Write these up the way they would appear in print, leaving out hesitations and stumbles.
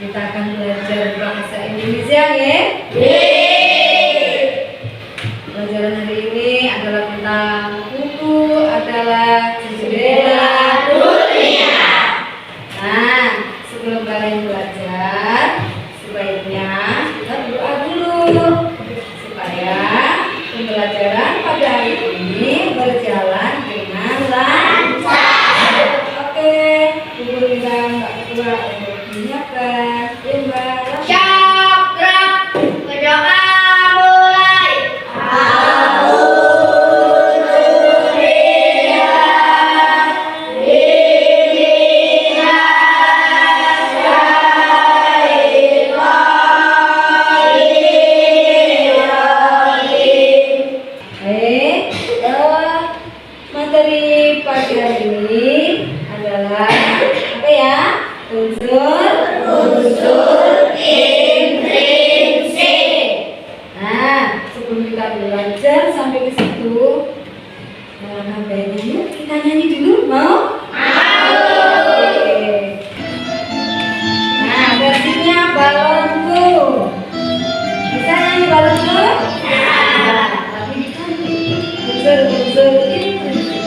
Kita akan belajar bahasa Indonesia ya. Pelajaran hari ini adalah tentang buku adalah jendela dunia. Nah, sebelum kalian belajar, sebaiknya kita berdoa dulu supaya pembelajaran pada hari ini berjalan dengan lancar. Oke, guru kita Mbak Ketua menyiapkan Mbak. Syakrak, berdoa mulai. Materi pagi hari ini adalah apa ya? Unsur intrinsik. Nah, sebelum kita belajar sampai ke situ, yuk kita nyanyi dulu, mau? Oke. Nah, versinya balonku. Bisa nyanyi balonku? Nah, tapi unsur intrinsik.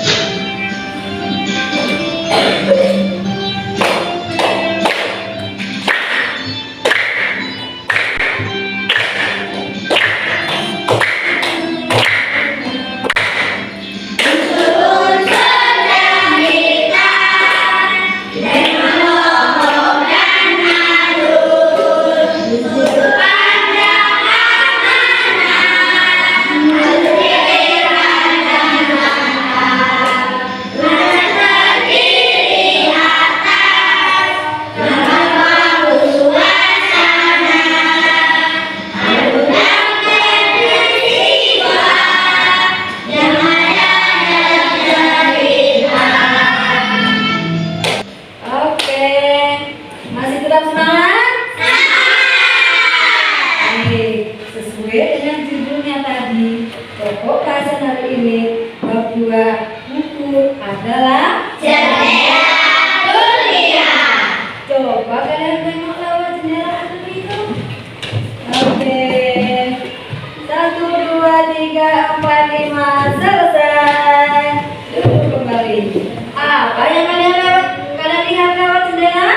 Sesuai dengan judulnya tadi, pokok bahasan hari ini bab 2 buku adalah Jendela dunia. Coba kalian tengok lewat jendela itu. Oke, 1, 2, 3, 4, 5, selesai. Duduk kembali. Apa yang kalian lihat lewat jendela?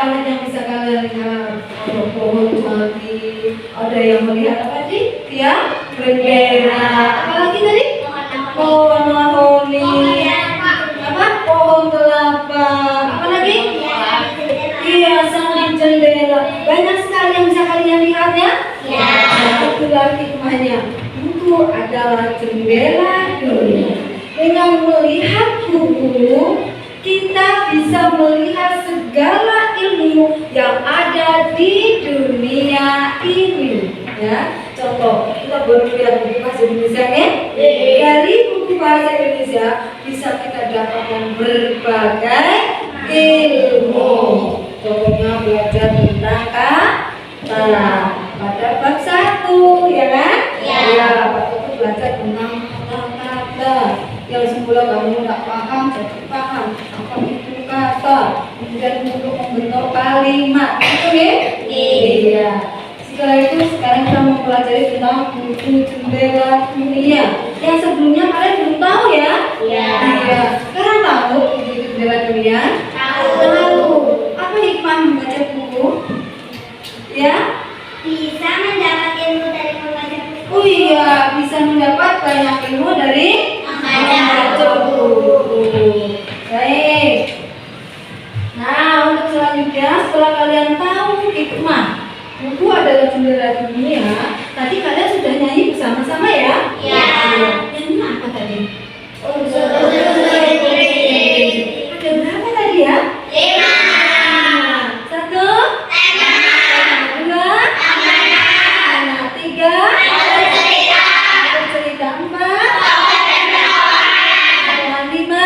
Banyak yang bisa kalian lihat. Ada pohon cantik. Ada yang melihat apa sih? Tiang bendera. Apalagi tadi? Pohon mahoni. Apa? Pohon kelapa. Apalagi? Iya, samping jendela. Banyak sekali yang bisa kalian lihat ya. Itulah hikmahnya. Buku adalah jendela dunia. Dengan melihat buku, kita bisa melihat segala ilmu yang ada di dunia ini. Ya, contoh kita baru lihat buku bahasa Indonesia ya. Dari buku bahasa Indonesia bisa kita dapatkan berbagai ilmu. Contohnya belajar tentang kata pada bab 1, ya kan? Ya, waktu itu belajar tentang kata-kata yang semula kamu nggak paham jadi paham apa itu kata, kemudian untuk membentuk kalimat, itu ya? Iya. Setelah itu sekarang kita mempelajari tentang buku jendela dunia. Yang sebelumnya kalian belum tahu ya? Iya. Sekarang tahu buku jendela dunia? Tahu. Apa hikmah membaca buku? Ya? Bisa mendapat ilmu dari membaca buku. Oh iya, bisa mendapat banyak ilmu dari membaca buku. Baik. Nah, untuk selanjutnya setelah kalian tahu hikmah buku adalah jendela dunia, tadi kalian sudah nyanyi bersama-sama ya? Iya. Nyanyi apa tadi? Ada berapa tadi ya? 5. 1, 2, 3, cerita 4, 5.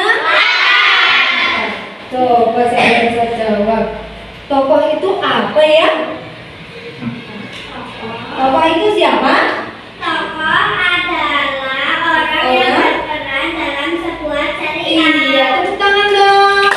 Coba saya bisa jawab. Tokoh itu apa ya? Tokoh itu siapa? Tokoh adalah orang yang berperan dalam sebuah cerita. Iya, tepuk tangan dong.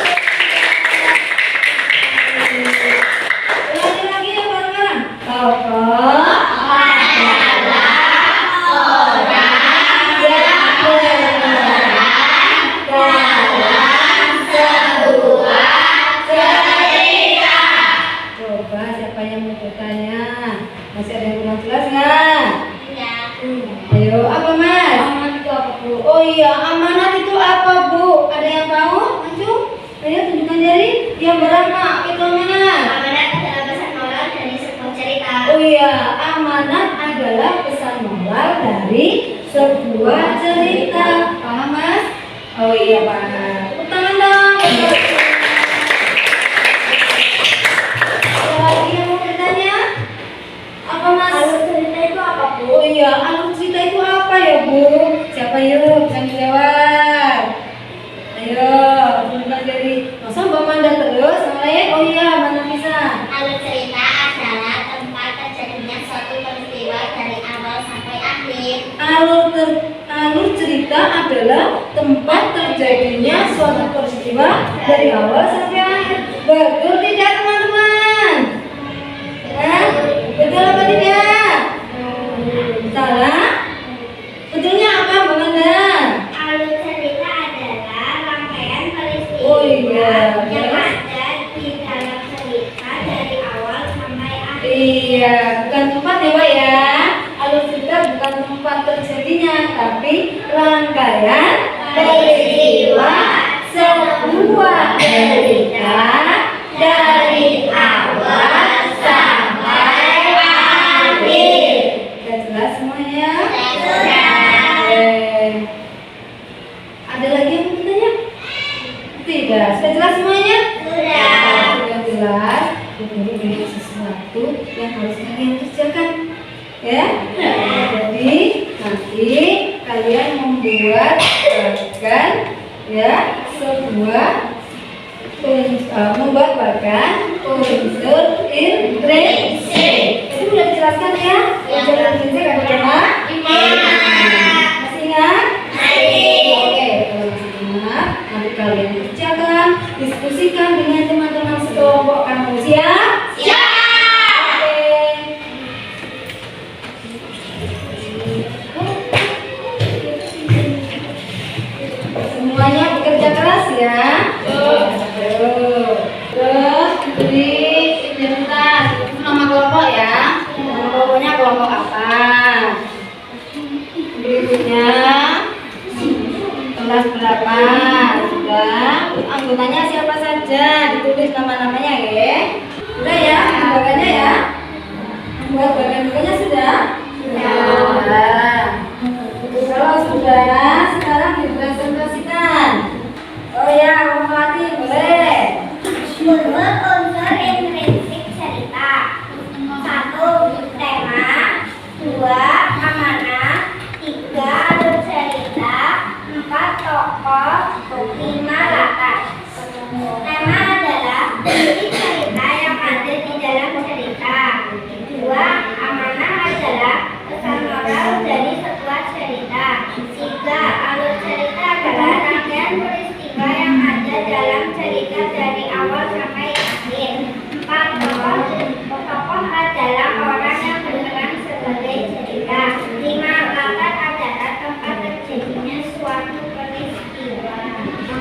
Yang berapa? Itu amanat. Amanat adalah pesan moral dari sebuah cerita. Oh iya, amanat adalah pesan moral dari sebuah cerita. Paham, Mas? Oh iya, Pak. Tepuk tangan dong. Ada lagi yang mau bertanya? Apa, Mas? Alur cerita itu apa, Bu? Oh iya, alur cerita itu apa ya, Bu? Siapa yuk? Bisa jawab. Ayo, bukan dari masa Mbak Manda terus, yang lain? Oh iya, mana bisa? Alur cerita adalah tempat terjadinya suatu peristiwa dari awal sampai akhir. Alur cerita adalah tempat terjadinya suatu peristiwa dari awal sampai akhir. Betul tidak, teman-teman? Betul apa tidak? Salah? Betulnya apa, Mbak Manda? Alur cerita adalah rangkaian peristiwa Oh iya, yang terus? ada di dalam cerita dari awal sampai akhir. Iya, bukan tempat ya, Pak ya. Alur cerita bukan tempat terjadinya, tapi rangkaian peristiwa sebuah cerita dari awal sampai akhir. Sudah jelas semuanya? Oke. Ada lagi yang mau bertanya? Tidak. Sudah jelas semuanya? Sudah jelas. Ini menjadi sesuatu yang harus kalian kerjakan, ya. Jadi nanti kalian membuat ya sebuah membuat unsur intrinsik. Itu sudah dijelaskan ya? Unsur intrinsik ada apa? Masih ingat? Oke, kalau masih ingat, nanti kalian kerjakan, diskusikan dengan teman-teman sekelompok kamu. Siap? Oke. Semuanya bekerja keras ya. Terus diberi identitas. Itu nama kelompok ya. Nama kelompoknya kelompok apa? Berikutnya kelas berapa? Sudah. Anggotanya siapa saja? Ditulis nama-namanya ya. Sudah ya, bagiannya ya. Buat bagian-bagiannya sudah? Sudah. Kalau sudah, sekarang dipresentasikan. Oh ya, kamu latih boleh. Membuat unsur intrinsik cerita. 1. Tema. 2. Amanah. 3. Alur cerita. 4. Tokoh. 5. Latar. Tema adalah inti cerita yang ada di dalam cerita. 2. Amanah adalah pesan moral dari sebuah cerita. 3. Alur cerita adalah rangkaian peristiwa yang ada dalam cerita dari awal sampai akhir. 4. Tokoh adalah orang yang berperan sebagai cerita. 5. Latar adalah tempat terjadinya suatu peristiwa.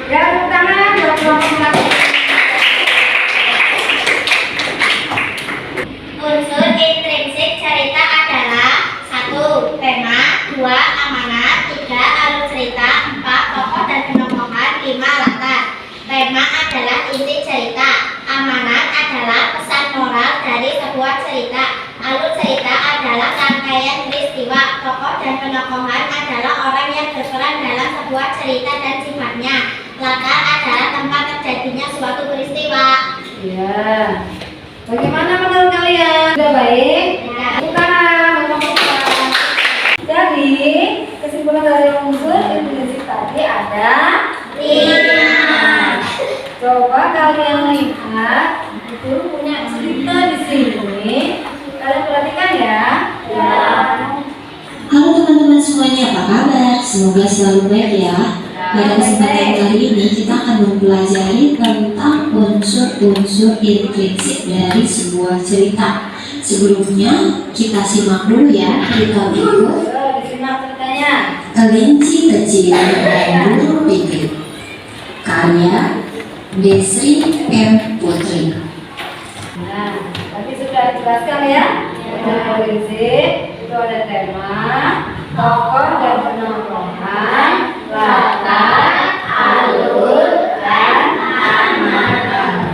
Ya, tepuk tangan buat kelompok. Unsur intrinsik cerita adalah 1. Tema. 2. Amanat. 3. Alur cerita. 4. Tokoh dan penokohan. 5. Latar. Tema adalah inti cerita. Amanat adalah pesan moral dari sebuah cerita. Alur cerita adalah rangkaian peristiwa. Tokoh dan penokohan adalah orang yang berperan dalam sebuah cerita dan sifatnya. Latar adalah tempat terjadinya suatu peristiwa. Ya. Bagaimana menurut kalian? Sudah baik? Bukan. Jadi, kesimpulan dari unsur intrinsik tadi ada 5. Coba kalian lihat, itu punya cerita di sini. Kalian perhatikan ya. Halo teman-teman semuanya, apa kabar? Semoga selalu baik ya. Pada kesempatan kali ini kita akan mempelajari tentang unsur-unsur intrinsik dari sebuah cerita. Sebelumnya kita simak dulu ya cerita berikut. Disimak ceritanya. Kelinci kecil dan burung pipit. Karya Desri M. Putri. Nah, tadi sudah dijelaskan ya. Intrinsik itu ada tema, tokoh dan penokohan, latar, alur, dan amanat.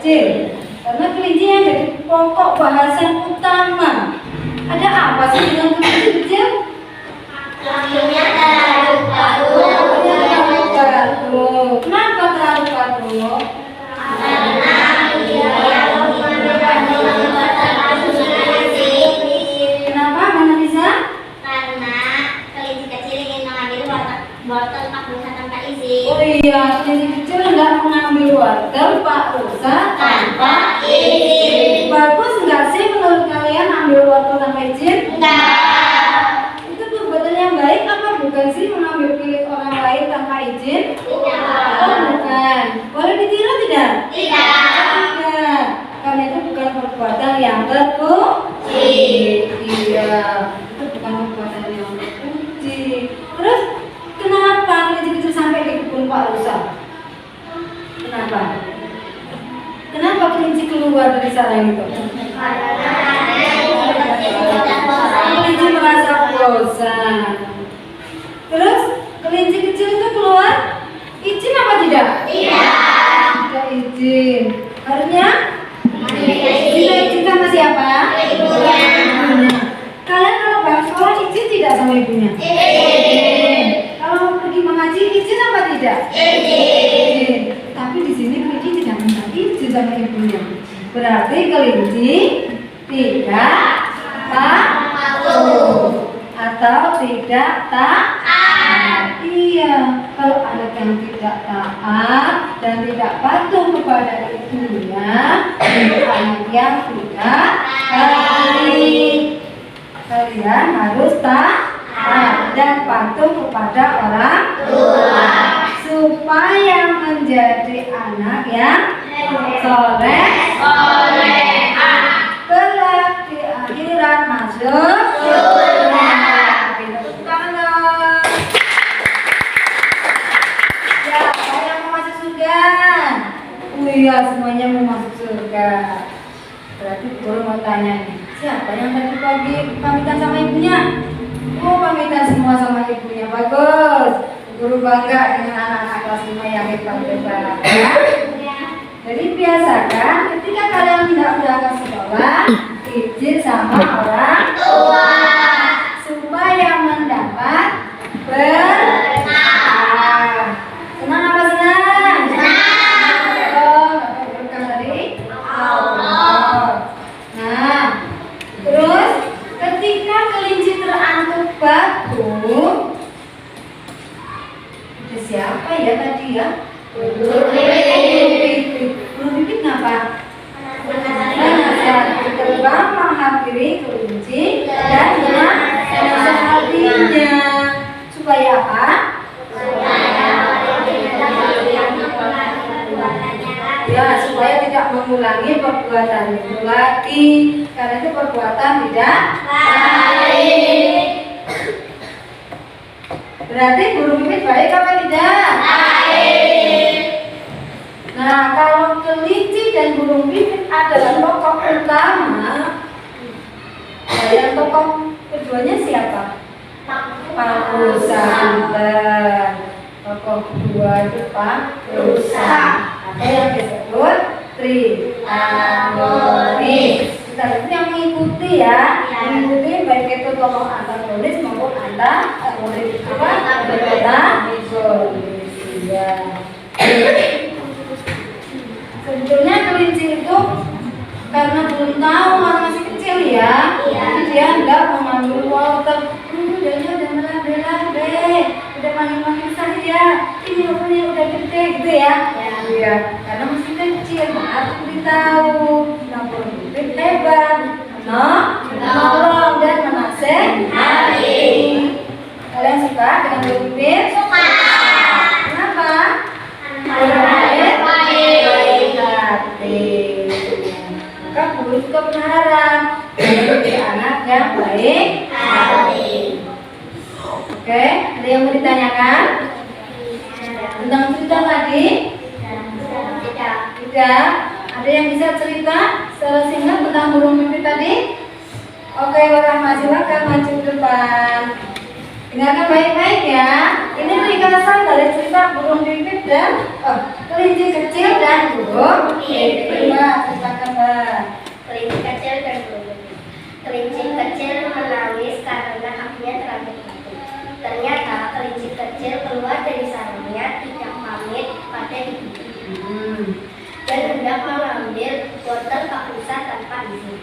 kecil. Karena kelinci yang jadi pokok bahasan utama. Ada apa sih dengan kelinci kecil? Kakinya terlalu bagus. Terlalu patuh. Kenapa terlalu patuh? Karena dia Kenapa Mana bisa? karena kelinci kecil ingin mengambil wortel Pak Rusa tanpa izin. Oh iya, kelinci kecil nggak mengambil wortel Pak Rusa tanpa izin. Bagus nggak sih menurut kalian ambil wortel tanpa izin? Enggak. Itu perbuatan yang baik apa bukan sih mengambil milik orang lain tanpa izin? Oh bukan. Boleh ditiru tidak? Tidak. Karena itu bukan perbuatan yang terpuji. Iya, itu bukan perbuatan yang terpuji. Terus kenapa kelinci kecil sampai di kebun Pak Rusa? Kenapa? Kenapa kelinci keluar dari sarang itu? Kelinci merasa bosan. Terus kelinci kecil itu keluar izin apa tidak? Tidak izin. Harusnya izin sama siapa? Ibunya. Kalian kalau balik sekolah izin tidak sama ibunya? Izin. Kalau pergi mengaji izin apa tidak? Izin. Tapi di sini kelinci tidak minta izin sama ibunya. Berarti kelinci tidak patuh atau tidak taat. Iya, kalau anak yang tidak taat dan tidak patuh kepada ibunya, itu anak yang tidak baik. Kalian harus taat dan patuh kepada orang tua supaya menjadi anak yang soleh, kelak di akhirat masuk surga. Tepuk tangan dong. Siapa yang mau masuk surga? Oh iya, semuanya mau masuk surga. Berarti guru mau tanya nih, siapa yang tadi pagi pamitan sama ibunya? Oh, pamitan semua sama ibunya. Bagus. Guru bangga dengan anak-anak kelas 5 yang hebat-hebat ya. Jadi biasakan ketika kalian tidak berangkat sekolah, izin sama orang tua supaya mendapat berkah. Senang apa senang? Oh, dapat berkah dari Allah. Nah, terus ketika kelinci terangkut batu, itu siapa ya tadi ya? Burung pipit ngapa? Menasihati terbang menghampiri kelinci dan menasihatinya supaya apa? Ya, supaya tidak mengulangi perbuatan itu lagi. Karena itu perbuatan tidak baik. Berarti burung pipit baik apa tidak? Nah, kalau kelinci dan burung pipit adalah tokoh utama, yang tokoh keduanya siapa? Pak Rusa. Tokoh kedua itu Pak Rusa. Ada yang disebut triagonis. Kita itu yang mengikuti ya, mengikuti baik itu tokoh antagonis maupun antagonis. Ya. Sebetulnya kelinci itu karena belum tahu masih kecil ya, jadi dia enggak mengambil wortel. Dia udah melambai-lambai, udah manggil-manggil saya. Ini rupanya udah gede gitu ya. Iya, karena masih kecil, harus beritahu. Namun lebih hebat, menolong dan menasehati. Kalian suka dengan burung pipit? Suka. Kenapa? Maka guru juga berharap menjadi anak yang baik. Oke, ada yang mau ditanyakan tentang cerita tadi? Tidak. Ada yang bisa cerita secara singkat tentang burung pipit tadi? Oke, Warahmah, silakan maju ke depan. Dengarkan baik-baik ya. Ini ringkasan dari cerita burung pipit dan kelinci kecil dan burung pipit. Mbak, silakan Mbak. Kelinci kecil dan burung pipit. Kelinci kecil menangis karena kakinya terlalu batu. Ternyata kelinci kecil keluar dari sarangnya tidak pamit pada ibu dan hendak mengambil wortel pakusa tanpa izin.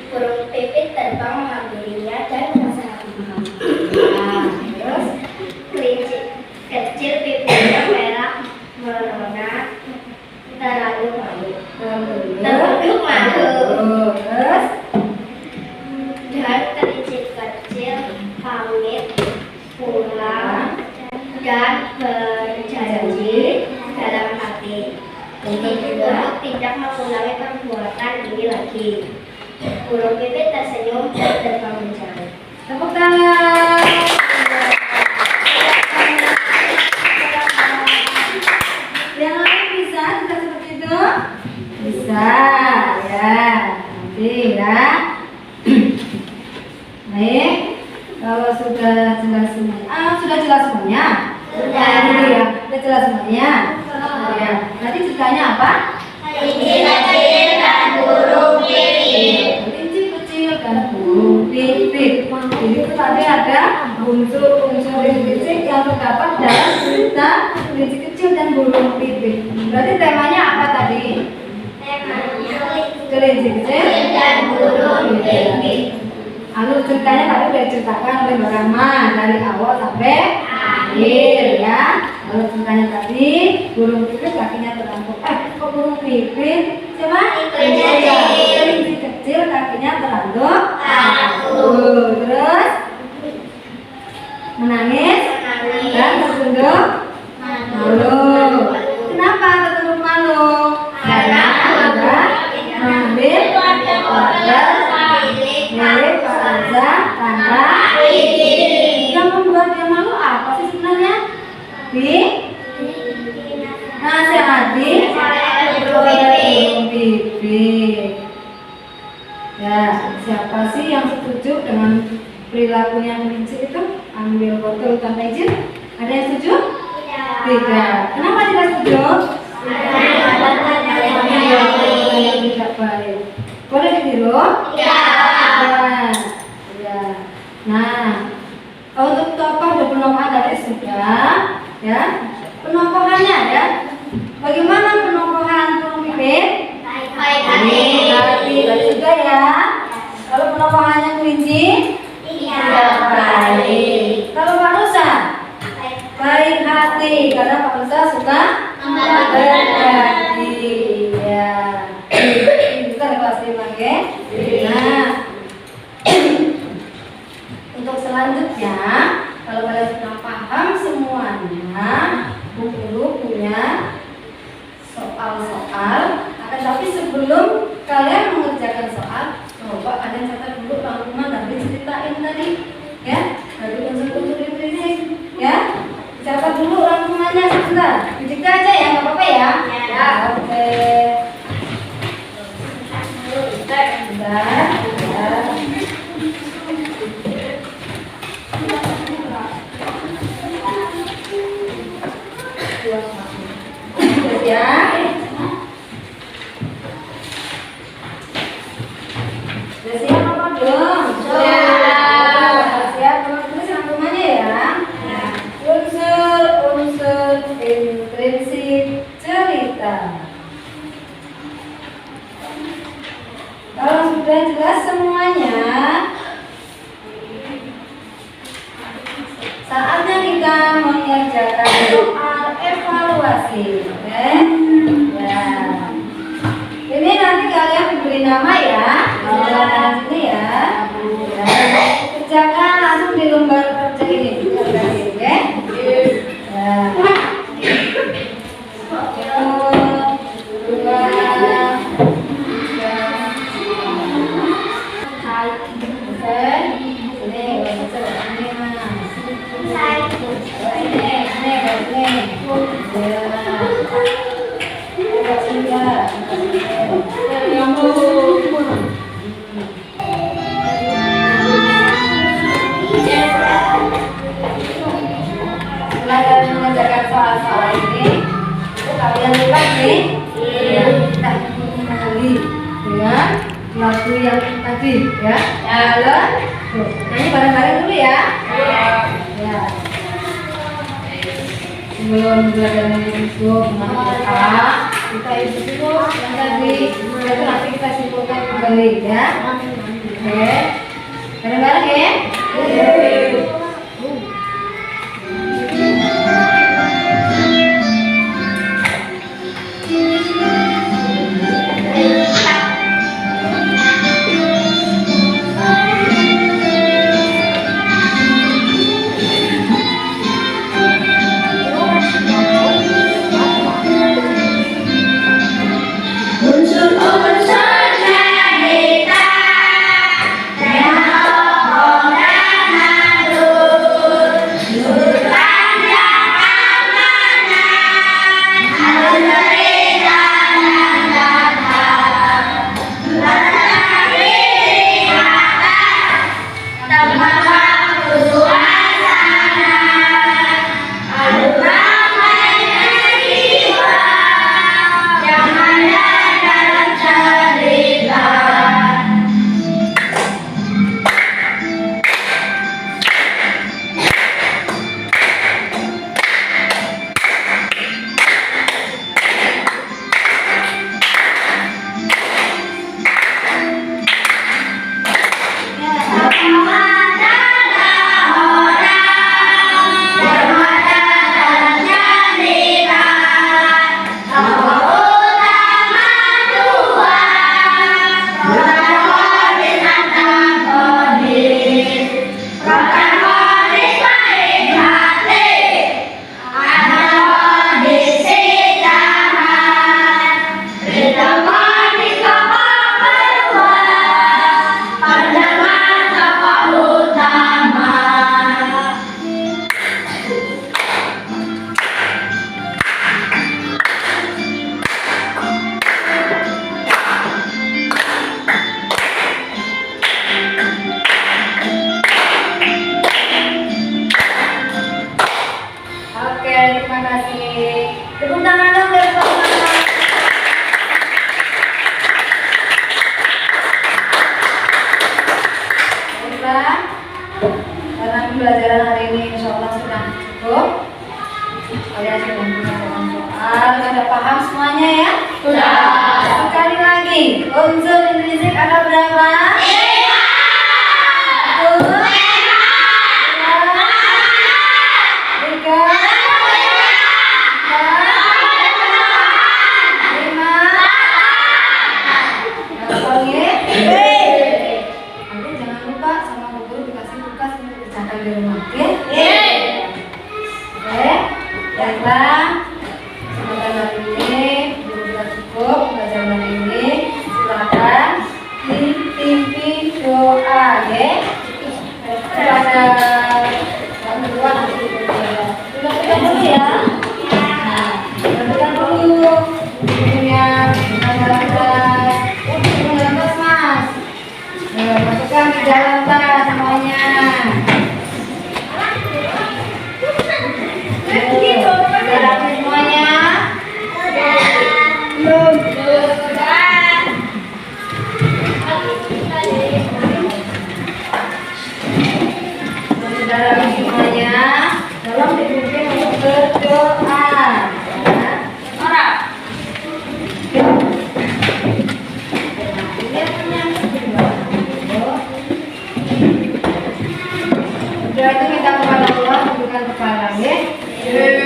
Burung pipit terbang mengambilinya dan bersama. Terus kelinci kecil pipitnya merah merona terlalu malu. Terus Dan kelinci kecil pamit pulang dan berjanji dalam hati untuk tidak mengulangi perbuatan ini lagi. Burung pipit tersenyum dan terbang menjauh. tepuk tangan. Yang lain bisa kita seperti itu? Bisa, ya. Nanti ya. Baik, kalau sudah jelas semuanya, sudah jelas semuanya. Sudah. Ya, sudah jelas semuanya. Ya. Nanti ceritanya apa? Kelinci kecil dan burung pipit. Kelinci kecil dan burung pipit. Jadi itu tadi ada unsur-unsur linguistik yang terdapat dalam cerita kelinci kecil dan burung pipit. Berarti temanya apa tadi? Kelinci kecil Dan burung pipit. Alur ceritanya tadi sudah diceritakan oleh Mbak Rama dari awal sampai akhir ya. Alur ceritanya tadi burung pipit kakinya terangkut. Kok burung pipit? Coba. Kelinci kecil kakinya terangkut. Terus menangis dan tertunduk malu. Kenapa tertunduk malu? Karena sudah mengambil order milik Pak Reza tanpa izin. Yang membuat dia malu apa sih sebenarnya? Nasihati burung pipit. Ya, siapa sih yang setuju dengan perilakunya kelinci itu? Ambil botol tanpa izin? Ada yang setuju? Tidak. Kenapa tidak setuju? Karena tidak baik. Boleh ditiru? Ya. Nah, untuk tokoh dan penokohan tadi sudah, ya. Penokohannya ya. Bagaimana penokohan burung pipit? Baik Hati tadi juga ya. Kalau penokohannya kelinci? Baik. Kalau Pak Nusa? Baik hati, karena Pak Nusa suka berbagi. Ya. Kita kelas 5 ya. Nah, untuk selanjutnya, kalau kalian sudah paham semuanya, Bu Guru punya soal-soal. Akan tapi sebelum kalian mengerjakan soal, coba kalian catat dulu rangkuman dan diceritain tadi, ya, dari unsur-unsur linguistik, ya. Catat dulu rangkumannya sebentar. Dicek aja ya, nggak apa-apa ya. Ya, oke. Sebentar, ya. Ya. Sudah siap apa belum? Sudah. Siap, tulis rangkumannya ya. Unsur intrinsik cerita. Kalau sudah jelas semuanya, saatnya kita mengerjakan soal evaluasi. Oke? Ya. Ini nanti kalian diberi nama ya. Kalau ini ya. Kerjakan langsung di lembar kerja ini. Oke? Ya. Setelah kalian mengerjakan soal-soal ini, Kalian lupa nih? Iya. Kita kembali dengan lagu yang tadi ya. Jalan. Tuh, nyanyi bareng-bareng dulu ya. Ya. Sebelum belajar itu kita isi dulu yang tadi. Itu nanti kita simpulkan kembali ya. Oke. Bareng-bareng ya. Terima kasih. Tepuk tangan dong dari teman-teman. Baiklah, karena pembelajaran hari ini insya Allah sudah cukup. Kalian sudah mengerjakan soal, sudah paham semuanya ya? Sudah. Sekali lagi, unsur intrinsik ada berapa? 1